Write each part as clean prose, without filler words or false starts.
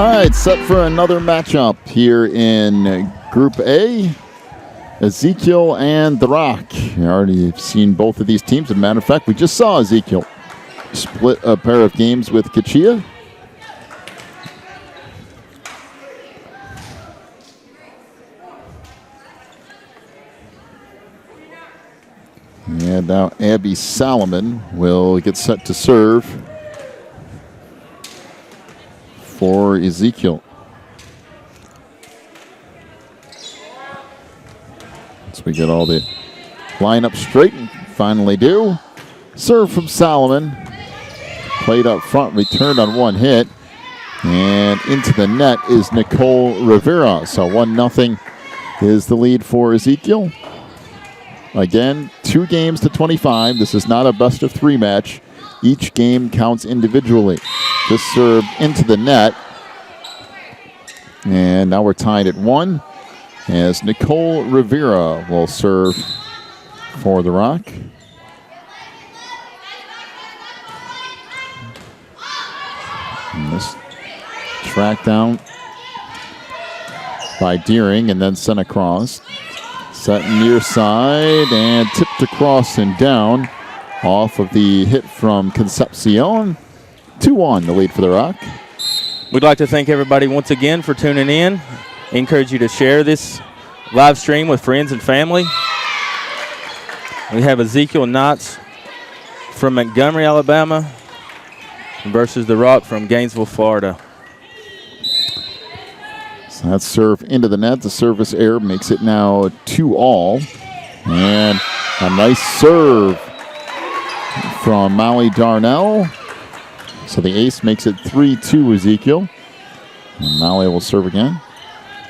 All right, set for another matchup here in Group A. Ezekiel and The Rock. You already have seen both of these teams. As a matter of fact, we just saw Ezekiel split a pair of games with Kachia. And now Abby Solomon will get set to serve for Ezekiel. So we get all the lineup straight and finally do. Serve from Solomon. Played up front, returned on one hit. And into the net is Nicole Rivera. So 1-0 is the lead for Ezekiel. Again, 2 games to 25. This is not a best-of-3 match. Each game counts individually. This serve into the net. And now we're tied at 1 as Nicole Rivera will serve for The Rock. And this tracked down by Deering and then sent across. Set near side and tipped across and down off of the hit from Concepcion. 2-1, the lead for The Rock. We'd like to thank everybody once again for tuning in. I encourage you to share this live stream with friends and family. We have Ezekiel Knotts from Montgomery, Alabama versus The Rock from Gainesville, Florida. So that serve into the net. The service error makes it now 2-all. And a nice serve from Molly Darnell. So the ace makes it 3-2 Ezekiel. And Molly will serve again.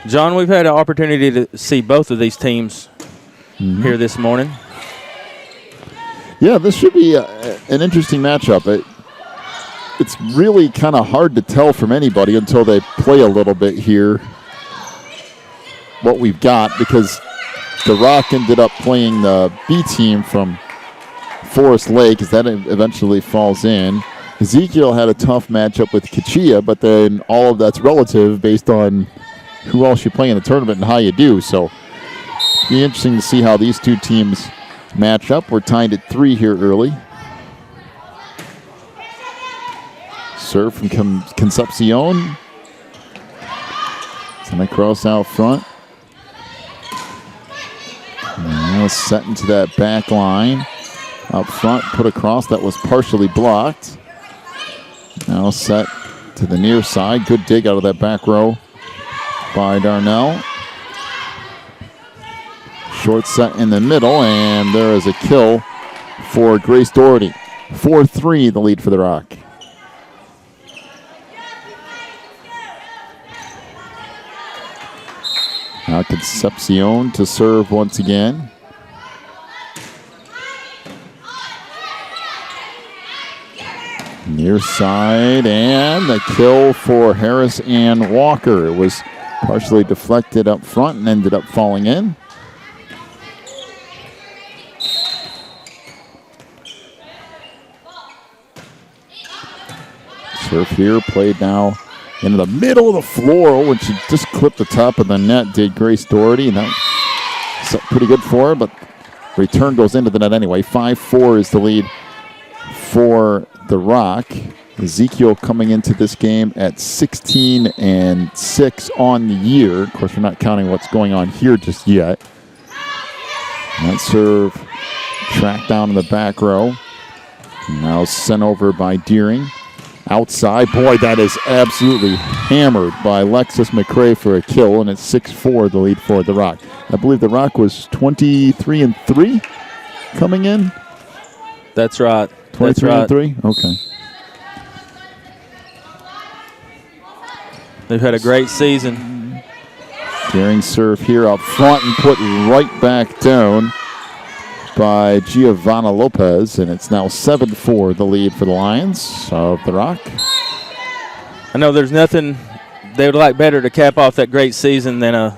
John, we've had an opportunity to see both of these teams here this morning. Yeah, this should be an interesting matchup. It's really kind of hard to tell from anybody until they play a little bit here what we've got, because The Rock ended up playing the B team from Forest Lake, as that eventually falls in. Ezekiel had a tough matchup with Kachia, but then all of that's relative based on who else you play in the tournament and how you do. So it'll be interesting to see how these two teams match up. We're tied at 3 here early. Serve from Concepcion. Send across out front. Now set into that back line. Up front, put across. That was partially blocked. Now set to the near side. Good dig out of that back row by Darnell. Short set in the middle, and there is a kill for Grace Doherty. 4-3, the lead for The Rock. Now Concepcion to serve once again. Near side, and the kill for Harris and Walker. It was partially deflected up front and ended up falling in. Serve here, played now into the middle of the floor, when she just clipped the top of the net, did Grace Doherty, and that was pretty good for her, but return goes into the net anyway. 5-4 is the lead for The Rock. Ezekiel coming into this game at 16-6 on the year. Of course, we're not counting what's going on here just yet. That serve tracked down in the back row. Now sent over by Deering. Outside, boy, that is absolutely hammered by Lexus McCrae for a kill, and it's 6-4, the lead for The Rock. I believe The Rock was 23-3 coming in. That's right. 23-3? Okay. They've had a great season. Deering serve here up front and put right back down by Giovanna Lopez, and it's now 7-4, the lead for the Lions of The Rock. I know there's nothing they would like better to cap off that great season than a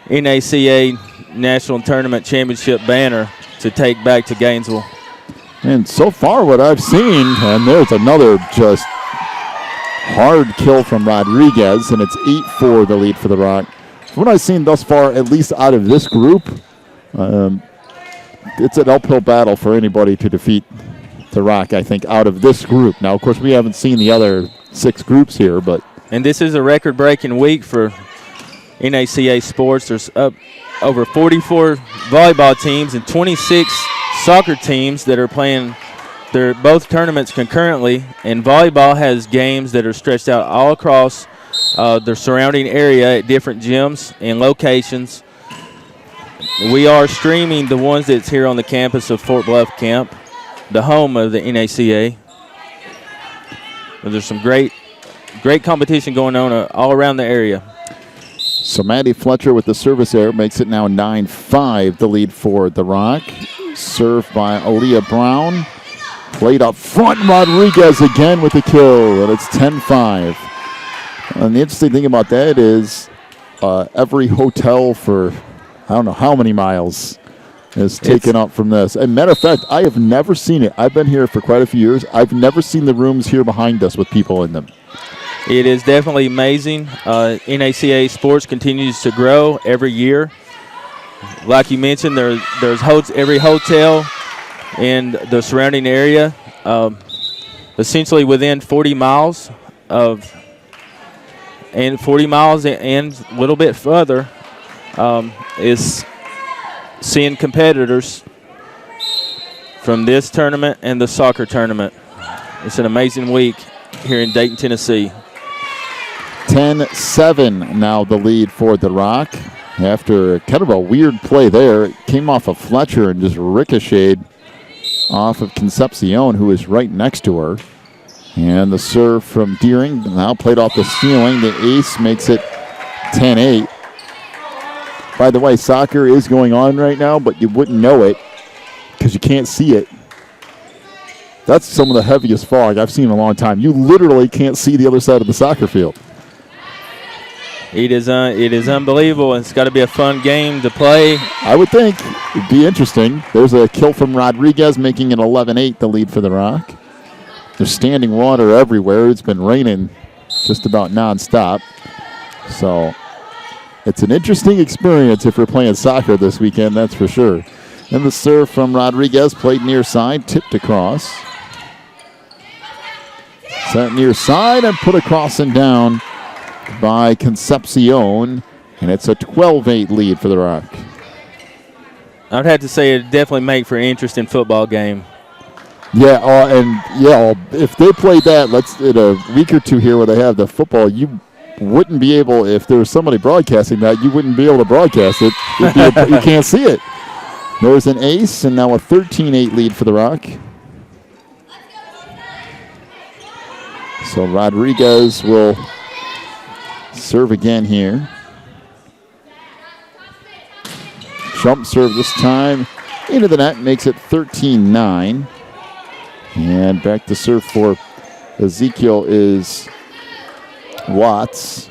NACA National Tournament Championship banner to take back to Gainesville. And so far what I've seen, and there's another just hard kill from Rodriguez, and it's 8-4 the lead for the Rock. From what I've seen thus far, at least out of this group, it's an uphill battle for anybody to defeat the Rock, I think, out of this group. Now, of course, we haven't seen the other 6 groups here, but... And this is a record-breaking week for NACA sports. There's over 44 volleyball teams and 26 soccer teams that are playing both tournaments concurrently, and volleyball has games that are stretched out all across the surrounding area at different gyms and locations. We are streaming the ones that's here on the campus of Fort Bluff Camp, the home of the NACA. There's some great competition going on all around the area. So Maddie Fletcher with the service error makes it now 9-5, the lead for the Rock. Served by Aaliyah Brown. Played up front, Rodriguez again with the kill, and it's 10-5. And the interesting thing about that is every hotel for I don't know how many miles is taken up from this. And matter of fact, I have never seen it. I've been here for quite a few years. I've never seen the rooms here behind us with people in them. It is definitely amazing. NACA sports continues to grow every year. Like you mentioned, there's every hotel in the surrounding area, essentially within 40 miles and a little bit further is seeing competitors from this tournament and the soccer tournament. It's an amazing week here in Dayton, Tennessee. 10-7 now the lead for the Rock. After kind of a weird play there, it came off of Fletcher and just ricocheted off of Concepcion, who is right next to her. And the serve from Deering now played off the ceiling. The ace makes it 10-8. By the way, soccer is going on right now, but you wouldn't know it because you can't see it. That's some of the heaviest fog I've seen in a long time. You literally can't see the other side of the soccer field. It is unbelievable. It's got to be a fun game to play. I would think it'd be interesting. There's a kill from Rodriguez, making it 11-8, the lead for the Rock. There's standing water everywhere. It's been raining just about nonstop. So it's an interesting experience if we're playing soccer this weekend, that's for sure. And the serve from Rodriguez, played near side, tipped across. Set near side and put across and down by Concepcion, and it's a 12-8 lead for the Rock. I'd have to say it definitely make for an interesting football game. Yeah, if they played that, in a week or two here where they have the football, you wouldn't be able, if there was somebody broadcasting that, you wouldn't be able to broadcast it. You can't see it. There's an ace, and now a 13-8 lead for the Rock. So Rodriguez will serve again here. Jump serve this time into the net, makes it 13-9. And back to serve for Ezekiel is Watts.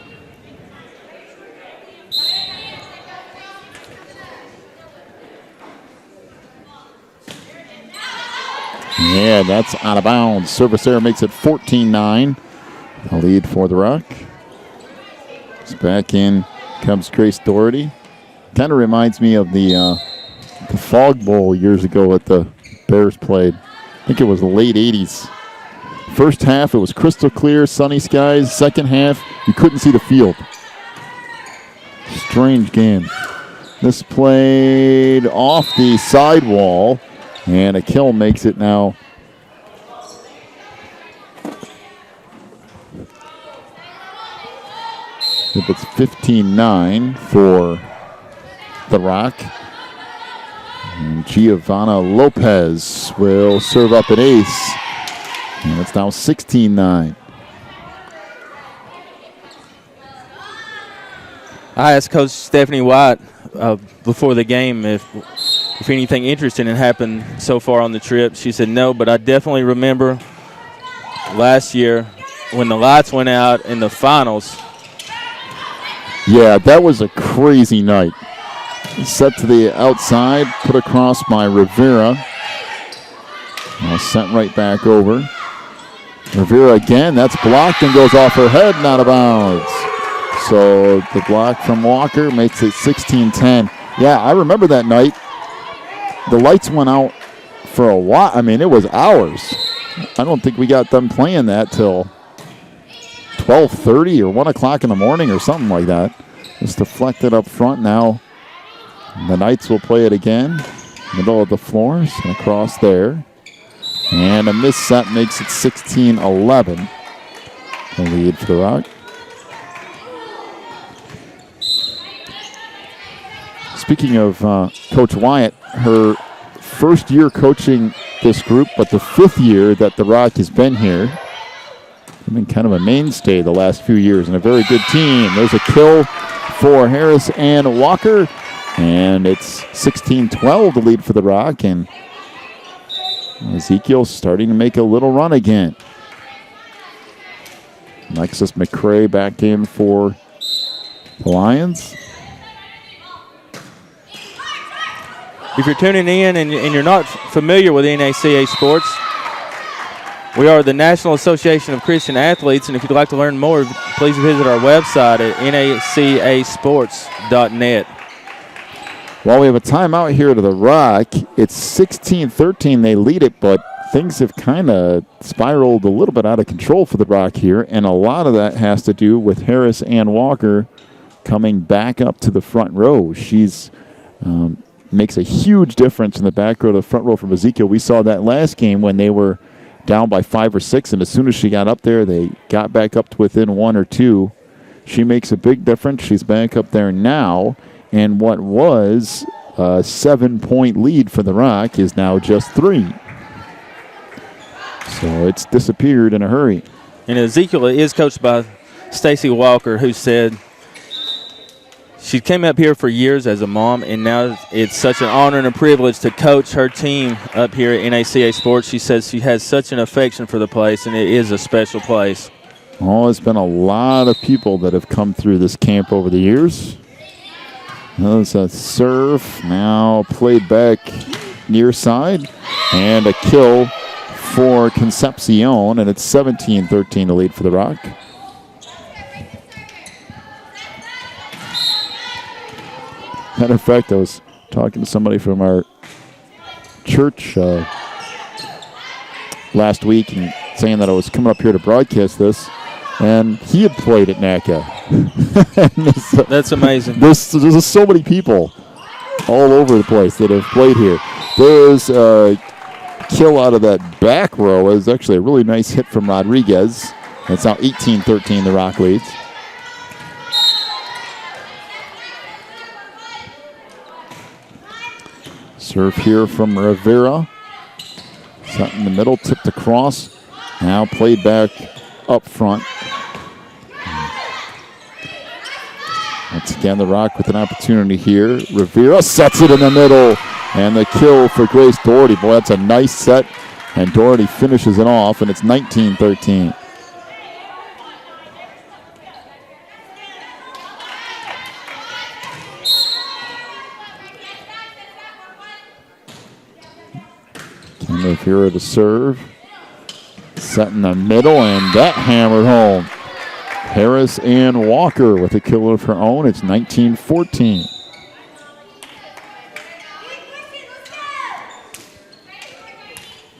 Yeah, that's out of bounds. Service error makes it 14-9. The lead for the Rock. Back in comes Grace Doherty. Kind of reminds me of the Fog Bowl years ago that the Bears played. I think it was the late 80s. First half, it was crystal clear, sunny skies. Second half, you couldn't see the field. Strange game. This played off the sidewall, and a kill makes it now. If it's 15-9 for the Rock. And Giovanna Lopez will serve up an ace. And it's now 16-9. I asked Coach Stephanie White before the game if anything interesting had happened so far on the trip. She said no, but I definitely remember last year when the lights went out in the finals. Yeah, that was a crazy night. Set to the outside, put across by Rivera. Sent right back over. Rivera again. That's blocked and goes off her head and out of bounds. So the block from Walker makes it 16-10. Yeah, I remember that night. The lights went out for a while. I mean, it was hours. I don't think we got them playing that till 12:30 or 1 o'clock in the morning or something like that. Just deflected up front now. The Knights will play it again. Middle of the floor and across there. And a missed set makes it 16-11. The lead for the Rock. Speaking of Coach Wyatt, her first year coaching this group, but the 5th year that the Rock has been here. Been kind of a mainstay the last few years and a very good team. There's a kill for Harris and Walker. And it's 16-12 the lead for the Rock. And Ezekiel starting to make a little run again. Alexis McCray back in for the Lions. If you're tuning in and you're not familiar with NACA Sports, we are the National Association of Christian Athletes, and if you'd like to learn more, please visit our website at nacasports.net. Well, we have a timeout here to the Rock. It's 16-13. They lead it, but things have kind of spiraled a little bit out of control for the Rock here, and a lot of that has to do with Harris Ann Walker coming back up to the front row. She's makes a huge difference in the back row to the front row from Ezekiel. We saw that last game when they were down by 5 or 6, and as soon as she got up there, they got back up to within 1 or 2. She makes a big difference. She's back up there now, and what was a 7-point lead for the Rock is now just 3. So it's disappeared in a hurry. And Ezekiel is coached by Stacy Walker, who said she came up here for years as a mom, and now it's such an honor and a privilege to coach her team up here at NACA Sports. She says she has such an affection for the place, and it is a special place. Oh, there's been a lot of people that have come through this camp over the years. There's a serve, now played back near side, and a kill for Concepcion, and it's 17-13 the lead for the Rock. Matter of fact, I was talking to somebody from our church last week and saying that I was coming up here to broadcast this, and he had played at NACA. That's amazing. There's so many people all over the place that have played here. There's a kill out of that back row. It was actually a really nice hit from Rodriguez. It's now 18-13 the Rock leads. Serve here from Rivera. Set in the middle, tipped across. Now played back up front. Once again, the Rock with an opportunity here. Rivera sets it in the middle. And the kill for Grace Doherty. Boy, that's a nice set. And Doherty finishes it off, and it's 19-13. Rivera to serve. Set in the middle, and that hammered home. Harris and Walker with a kill of her own. It's 19-14.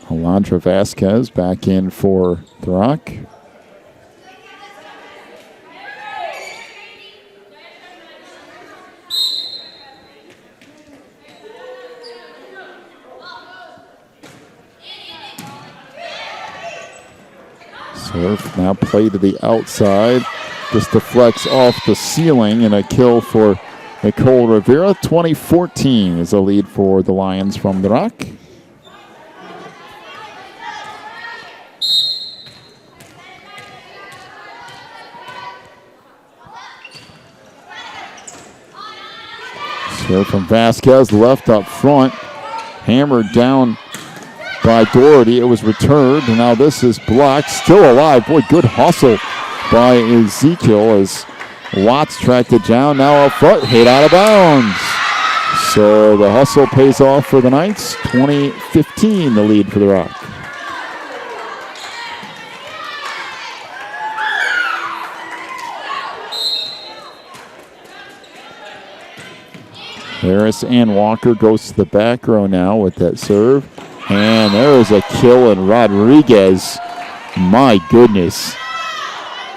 Alondra Vasquez back in for the Rock. Serve now play to the outside. Just deflects off the ceiling, and a kill for Nicole Rivera. 20-14 is a lead for the Lions from the Rock. Serve from Vasquez, left up front. Hammered down by Doherty. It was returned, and now this is blocked. Still alive. Boy, good hustle by Ezekiel as Watts tracked it down. Now up front, hit out of bounds. So the hustle pays off for the Knights. 20-15 the lead for the Rock. Harris and Walker goes to the back row now with that serve. And there is a kill, and Rodriguez, my goodness.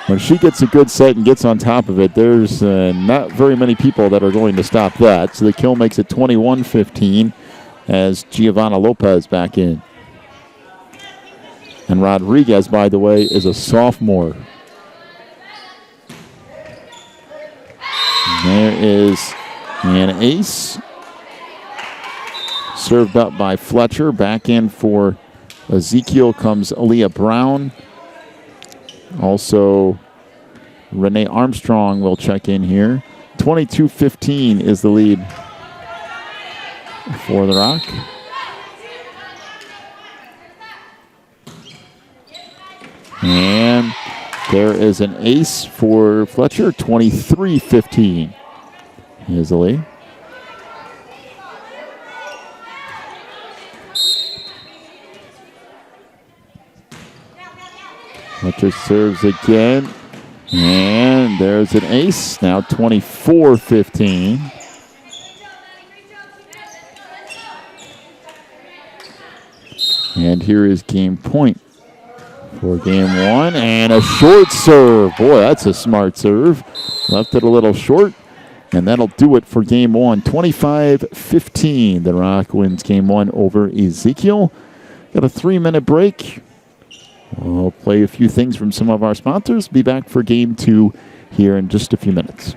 When she gets a good set and gets on top of it, there's not very many people that are going to stop that. So the kill makes it 21-15 as Giovanna Lopez back in. And Rodriguez, by the way, is a sophomore. And there is an ace. Served up by Fletcher. Back in for Ezekiel comes Aaliyah Brown. Also, Renee Armstrong will check in here. 22-15 is the lead for the Rock. And there is an ace for Fletcher. 23-15 is the lead. Fletcher serves again. And there's an ace. Now 24-15. And here is game point for game one. And a short serve. Boy, that's a smart serve. Left it a little short. And that'll do it for game one. 25-15. The Rock wins game one over Ezekiel. Got a 3-minute break. We'll play a few things from some of our sponsors. Be back for game two here in just a few minutes.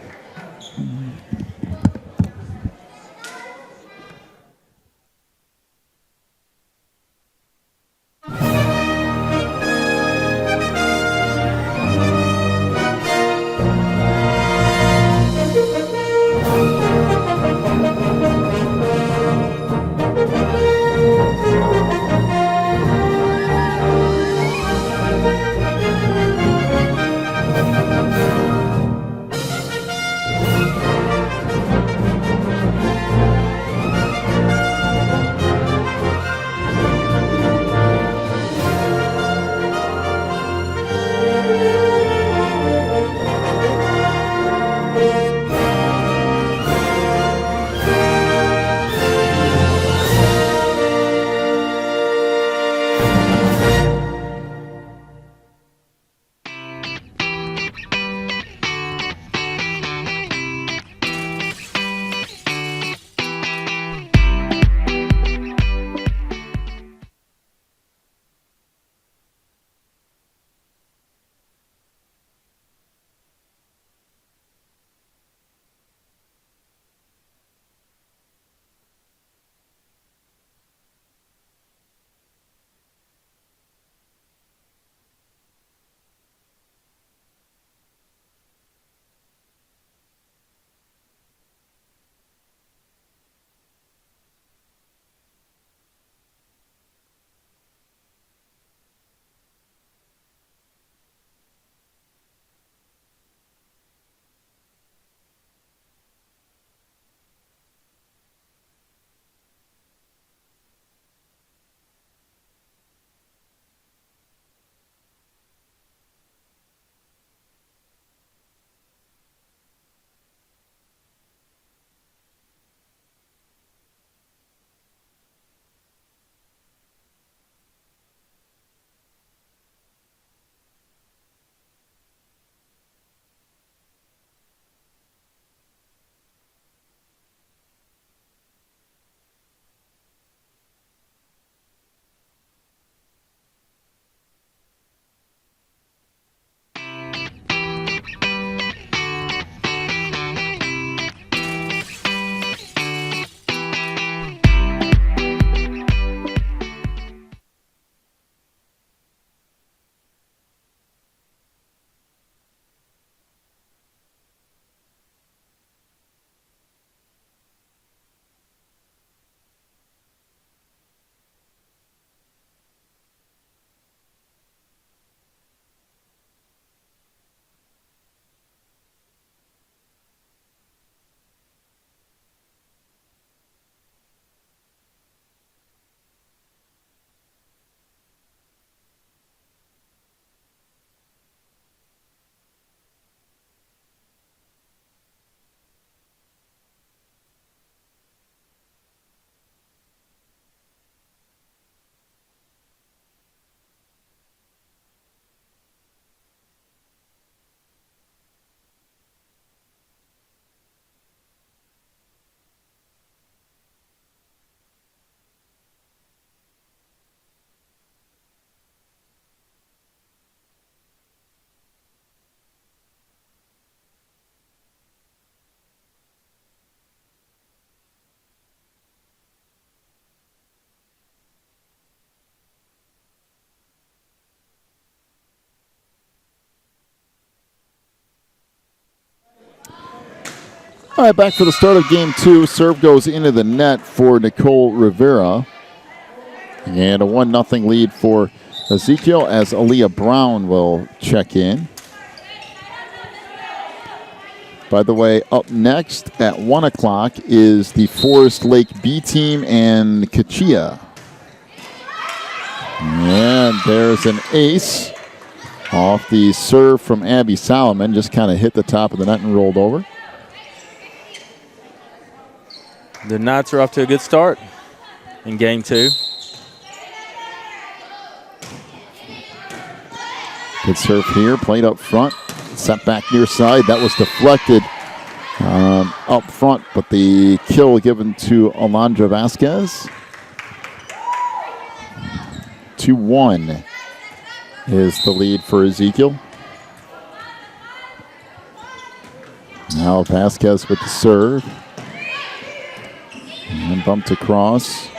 All right, back for the start of game 2. Serve goes into the net for Nicole Rivera. And a 1-0 lead for Ezekiel as Aaliyah Brown will check in. By the way, up next at 1 o'clock is the Forest Lake B team and Kachia. And there's an ace off the serve from Abby Solomon. Just kind of hit the top of the net and rolled over. The Knights are off to a good start in game 2. Good serve here, played up front. Set back near side. That was deflected up front, but the kill given to Alondra Vasquez. 2-1 is the lead for Ezekiel. Now Vasquez with the serve. And bumped across.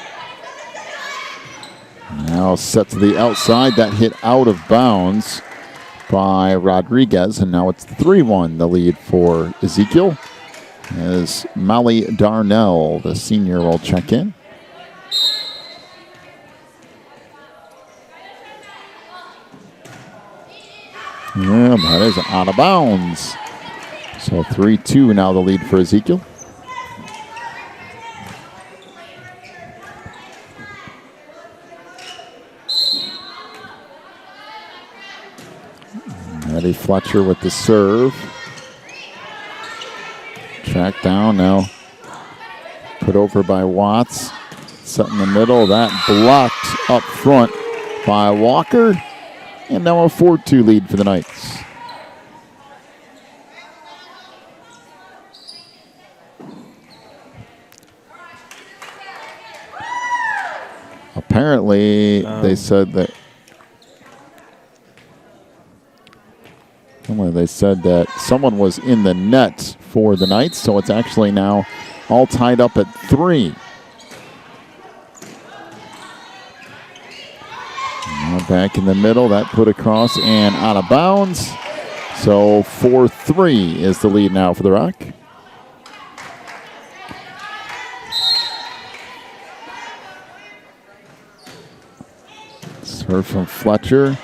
Now set to the outside. That hit out of bounds by Rodriguez. And now it's 3-1, the lead for Ezekiel. As Molly Darnell, the senior, will check in. Yeah, that is out of bounds. So 3-2 now the lead for Ezekiel. Eddie Fletcher with the serve. Tracked down now. Put over by Watts. Set in the middle. That blocked up front by Walker. And now a 4-2 lead for the Knights. Apparently, they said that someone was in the net for the Knights, so it's actually now all tied up at 3. Now back in the middle, that put across and out of bounds. So 4-3 is the lead now for the Rock. Serve from Fletcher,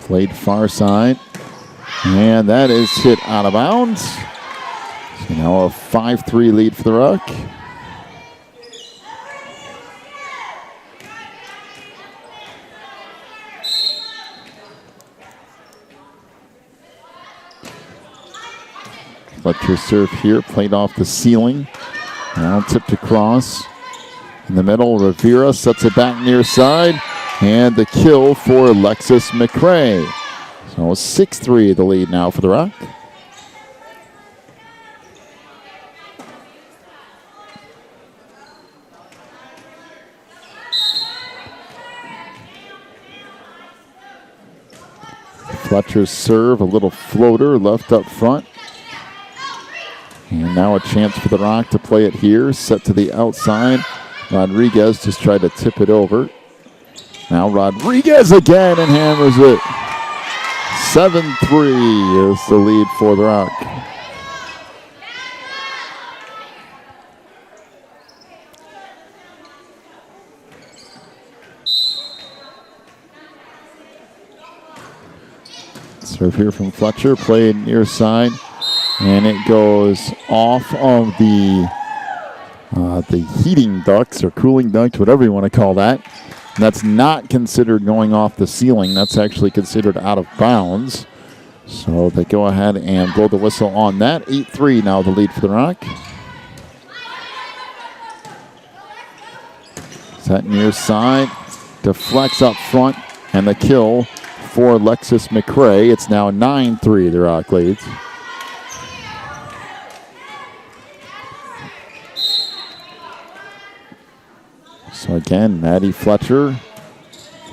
played far side. And that is hit out of bounds. So now a 5-3 lead for the Rock. Fletcher serve here, played off the ceiling. Now tipped across. In the middle, Rivera sets it back near side. And the kill for Alexis McCrae. So 6-3 the lead now for the Rock. Fletcher's serve, a little floater left up front. And now a chance for the Rock to play it here. Set to the outside. Rodriguez just tried to tip it over. Now Rodriguez again and hammers it. 7-3 is the lead for the Rock. Serve here from Fletcher, played near side, and it goes off of the heating ducts or cooling duct, whatever you want to call that. And that's not considered going off the ceiling. That's actually considered out of bounds. So they go ahead and blow the whistle on that. 8-3 now the lead for the Rock. Set near side, deflects up front, and the kill for Alexis McCrae. It's now 9-3 the Rock leads. So again, Maddie Fletcher,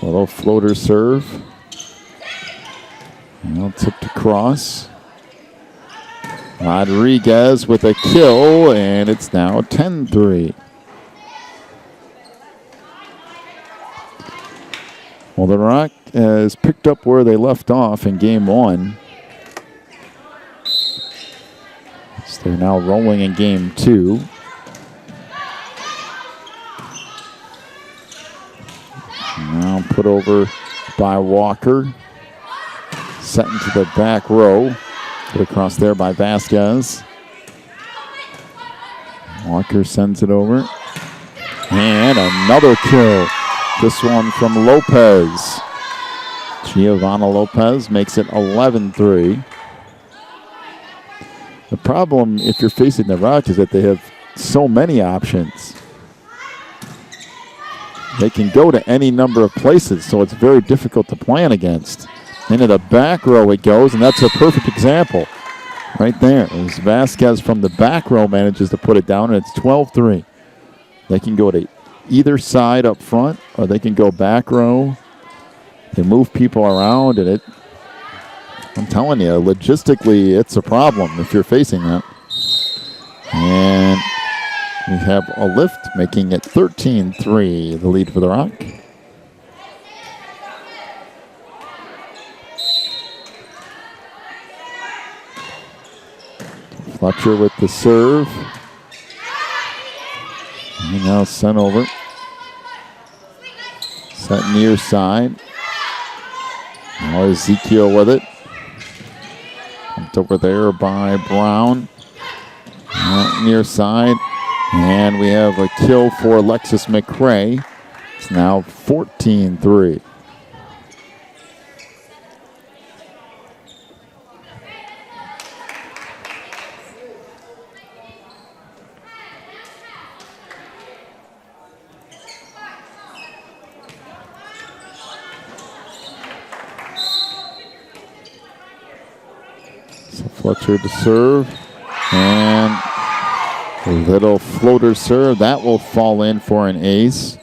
a little floater serve. Well, tipped across. Rodriguez with a kill, and it's now 10-3. Well, the Rock has picked up where they left off in game 1. So they're now rolling in game 2. Now put over by Walker. Set into the back row. Put across there by Vasquez. Walker sends it over. And another kill. This one from Lopez. Giovanna Lopez makes it 11-3. The problem, if you're facing the Rock, is that they have so many options. They can go to any number of places, so it's very difficult to plan against. Into the back row it goes, and that's a perfect example. Right there. As Vasquez from the back row manages to put it down, and it's 12-3. They can go to either side up front, or they can go back row. They move people around, and I'm telling you, logistically, it's a problem if you're facing that. And we have a lift, making it 13-3, the lead for the Rock. Fletcher with the serve. And now sent over. Set near side. Now Ezekiel with it. Pumped over there by Brown. Near side. And we have a kill for Alexis McCrae. It's now 14-3. Fletcher to serve, and a little floater serve. That will fall in for an ace.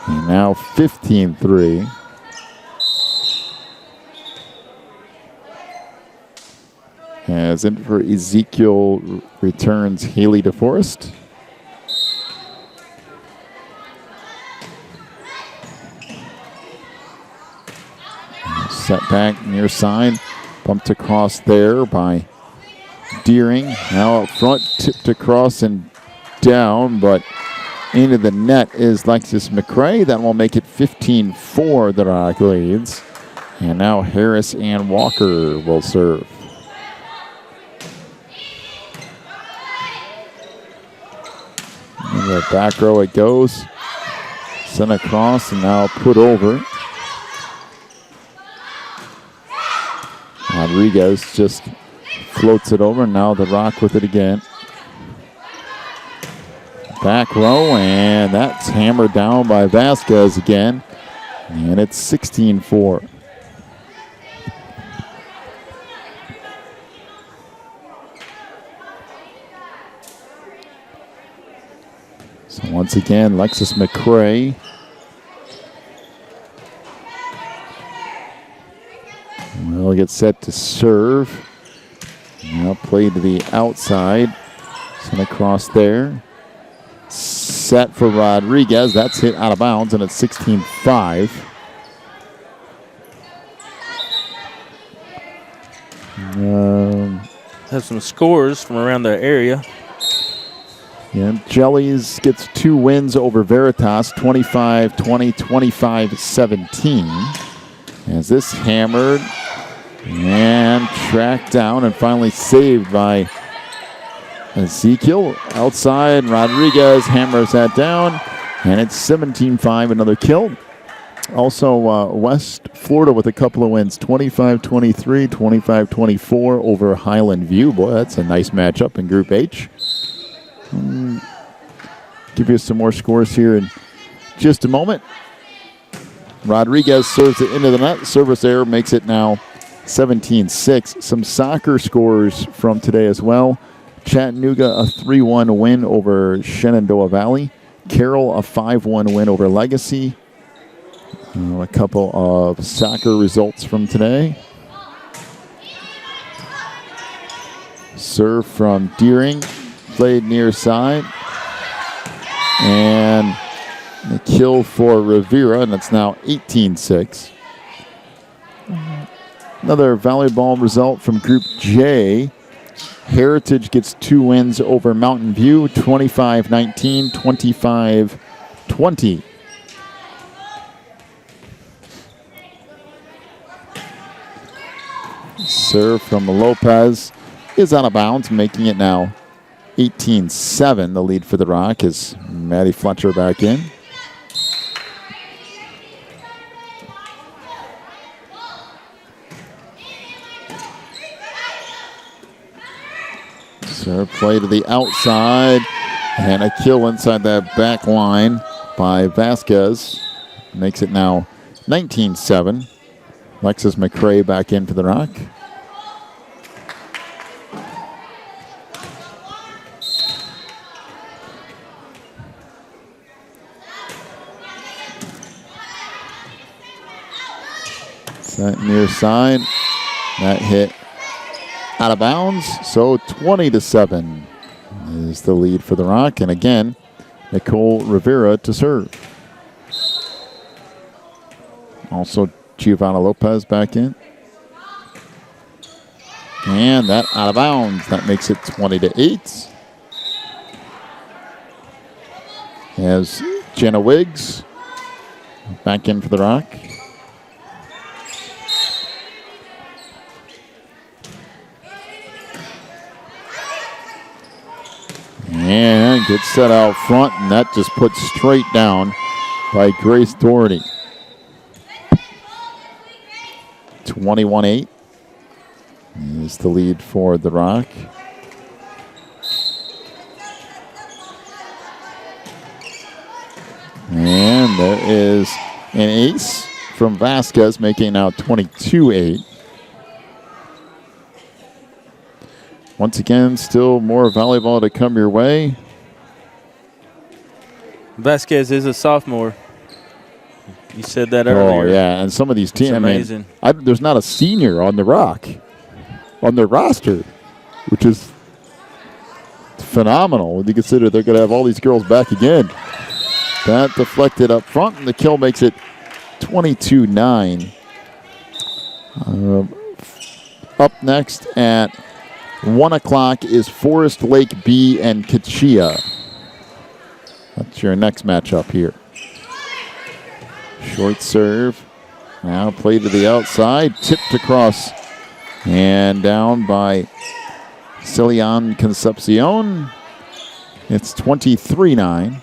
And now 15-3. As in for Ezekiel returns Haley DeForest. Set back near side. Bumped across there by Deering. Now up front, tipped across and down, but into the net is Alexis McCrae. That will make it 15-4, the Rock leads. And now Harris and Walker will serve. In the back row it goes. Sent across and now put over. Rodriguez just floats it over. Now the Rock with it again. Back row, and that's hammered down by Vasquez again. And it's 16-4. So once again, Alexis McCrae. Will get set to serve. Now play to the outside. Sent across there. Set for Rodriguez. That's hit out of bounds, and it's 16-5. Have some scores from around the area. Yeah, Jellies gets 2 wins over Veritas, 25-20, 25-17. As this hammered and tracked down and finally saved by Ezekiel. Outside, Rodriguez hammers that down, and it's 17-5, another kill. Also, West Florida with a couple of wins, 25-23, 25-24 over Highland View. Boy, that's a nice matchup in Group H. Give you some more scores here in just a moment. Rodriguez serves it into the net. Service error makes it now 17-6. Some soccer scores from today as well. Chattanooga, a 3-1 win over Shenandoah Valley. Carroll, a 5-1 win over Legacy. A couple of soccer results from today. Serve from Deering. Played near side. And the kill for Rivera, and it's now 18-6. Another volleyball result from Group J. Heritage gets 2 wins over Mountain View, 25-19, 25-20. Serve from Lopez is out of bounds, making it now 18-7. The lead for the Rock is Maddie Fletcher back in. Serve play to the outside, and a kill inside that back line by Vasquez. Makes it now 19-7. Alexis McCrae back in for the Rock. Set near side. That hit out of bounds, so 20-7 is the lead for the Rock. And again, Nicole Rivera to serve. Also, Giovanna Lopez back in. And that out of bounds. That makes it 20-8. As Jenna Wiggs back in for the Rock. And gets set out front, and that just put straight down by Grace Doherty. 21-8 is the lead for the Rock. And there is an ace from Vasquez, making it now 22-8. Once again, still more volleyball to come your way. Vasquez is a sophomore. You said that earlier. Oh, yeah, and some of these teams, amazing. There's not a senior on the Rock, on their roster, which is phenomenal when you consider they're going to have all these girls back again. That deflected up front, and the kill makes it 22-9. Up next at 1 o'clock is Forest Lake B and Kachia. That's your next matchup here. Short serve. Now play to the outside. Tipped across and down by Celian Concepcion. It's 23-9.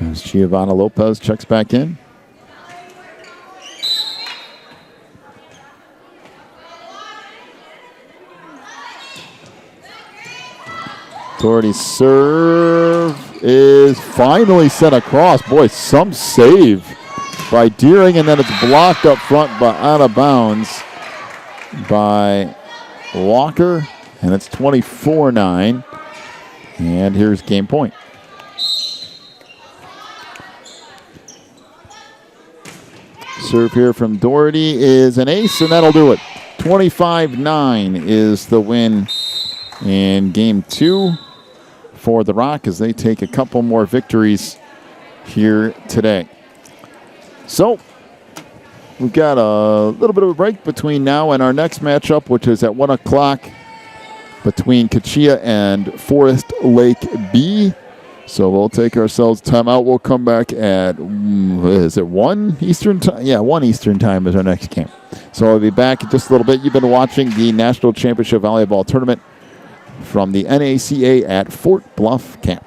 As Giovanna Lopez checks back in. Doherty's serve is finally set across. Boy, some save by Deering, and then it's blocked up front but out of bounds by Walker, and it's 24-9. And here's game point. Serve here from Doherty is an ace, and that'll do it. 25-9 is the win in game 2 for the Rock as they take a couple more victories here today. So we've got a little bit of a break between now and our next matchup, which is at 1 o'clock between Kachia and Forest Lake B. So we'll take ourselves time out. We'll come back at, is it 1 Eastern time? Yeah, 1 Eastern time is our next game. So I'll be back in just a little bit. You've been watching the National Championship Volleyball Tournament from the NACA at Fort Bluff Camp.